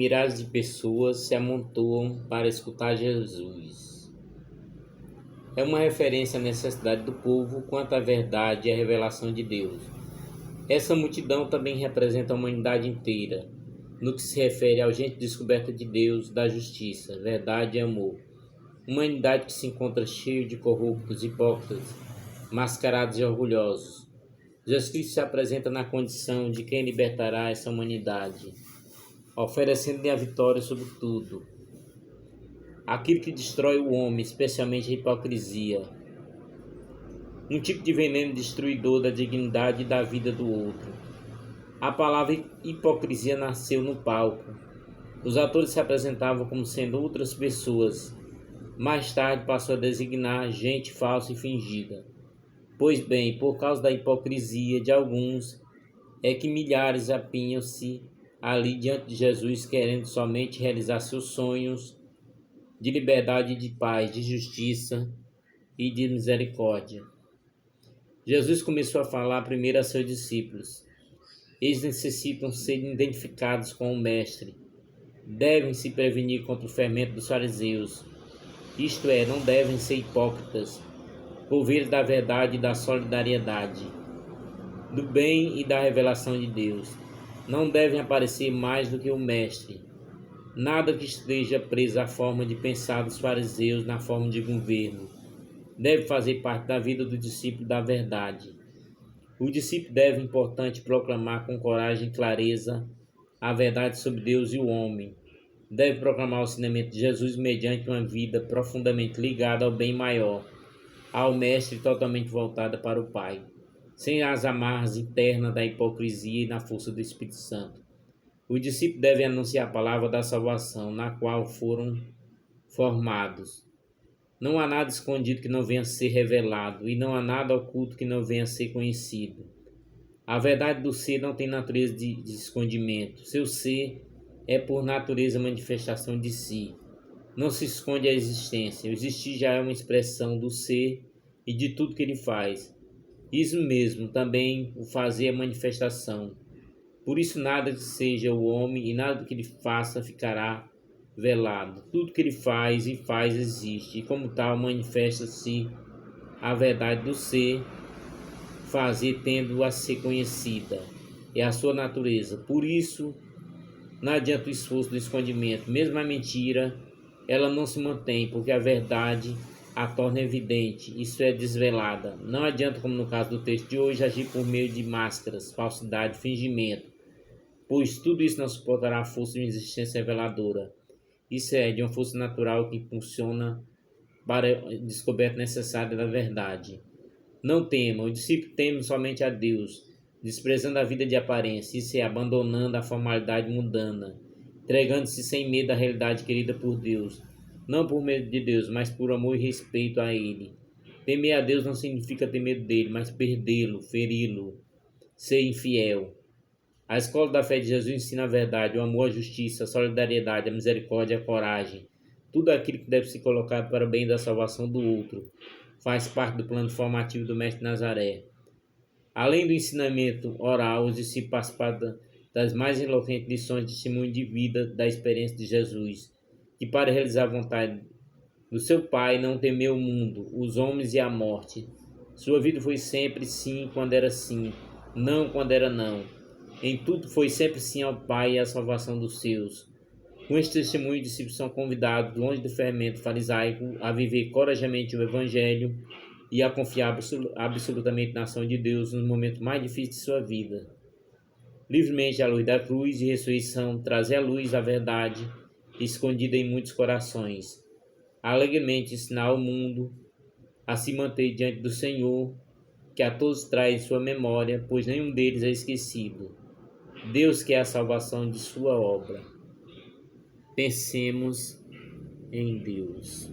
milhares de pessoas se amontoam para escutar Jesus. É uma referência à necessidade do povo quanto à verdade e à revelação de Deus. Essa multidão também representa a humanidade inteira, no que se refere à urgente descoberta de Deus, da justiça, verdade e amor. Humanidade que se encontra cheia de corruptos, hipócritas, mascarados e orgulhosos. Jesus Cristo se apresenta na condição de quem libertará essa humanidade, oferecendo-lhe a vitória sobre tudo. Aquilo que destrói o homem, especialmente a hipocrisia. Um tipo de veneno destruidor da dignidade e da vida do outro. A palavra hipocrisia nasceu no palco. Os atores se apresentavam como sendo outras pessoas. Mais tarde passou a designar gente falsa e fingida. Pois bem, por causa da hipocrisia de alguns, é que milhares apinham-se ali diante de Jesus, querendo somente realizar seus sonhos de liberdade, de paz, de justiça e de misericórdia. Jesus começou a falar primeiro a seus discípulos. Eles necessitam ser identificados com o Mestre. Devem se prevenir contra o fermento dos fariseus. Isto é, não devem ser hipócritas, ouvir da verdade e da solidariedade, do bem e da revelação de Deus. Não devem aparecer mais do que o Mestre. Nada que esteja preso à forma de pensar dos fariseus na forma de governo deve fazer parte da vida do discípulo da verdade. O discípulo deve, importante, proclamar com coragem e clareza a verdade sobre Deus e o homem. Deve proclamar o ensinamento de Jesus mediante uma vida profundamente ligada ao bem maior, ao Mestre totalmente voltada para o Pai, sem as amarras internas da hipocrisia e na força do Espírito Santo. O discípulo deve anunciar a palavra da salvação, na qual foram formados. Não há nada escondido que não venha a ser revelado, e não há nada oculto que não venha a ser conhecido. A verdade do ser não tem natureza de escondimento. Seu ser é por natureza manifestação de si. Não se esconde a existência. O existir já é uma expressão do ser e de tudo que ele faz. Isso mesmo, também o fazer é manifestação. Por isso nada que seja o homem e nada que ele faça ficará velado. Tudo que ele faz e faz existe, e como tal manifesta-se a verdade do ser, fazer tendo a ser conhecida. É a sua natureza. Por isso, não adianta o esforço do escondimento. Mesmo a mentira, ela não se mantém, porque a verdade a torna evidente, isso é desvelada. Não adianta, como no caso do texto de hoje, agir por meio de máscaras, falsidade, fingimento, pois tudo isso não suportará a força de uma existência reveladora. Isso é de uma força natural que funciona para a descoberta necessária da verdade. Não tema, o discípulo teme somente a Deus, desprezando a vida de aparência, isso é, abandonando a formalidade mundana, entregando-se sem medo à realidade querida por Deus, não por medo de Deus, mas por amor e respeito a Ele. Temer a Deus não significa ter medo dele, mas perdê-lo, feri-lo, ser infiel. A escola da fé de Jesus ensina a verdade, o amor, a justiça, a solidariedade, a misericórdia, a coragem. Tudo aquilo que deve ser colocado para o bem da salvação do outro faz parte do plano formativo do Mestre Nazaré. Além do ensinamento oral, os discípulos participaram das mais eloquentes lições de testemunho de vida da experiência de Jesus, que para realizar a vontade do seu Pai não temeu o mundo, os homens e a morte. Sua vida foi sempre sim quando era sim, não quando era não. Em tudo foi sempre sim ao Pai e à salvação dos seus. Com este testemunho, os discípulos são convidados, longe do fermento farisaico, a viver corajosamente o Evangelho e a confiar absolutamente na ação de Deus nos momentos mais difíceis de sua vida. Livremente à luz da cruz e ressurreição, trazer a luz da verdade escondida em muitos corações. Alegremente ensinar ao mundo a se manter diante do Senhor, que a todos traz em sua memória, pois nenhum deles é esquecido. Deus quer a salvação de sua obra. Pensemos em Deus.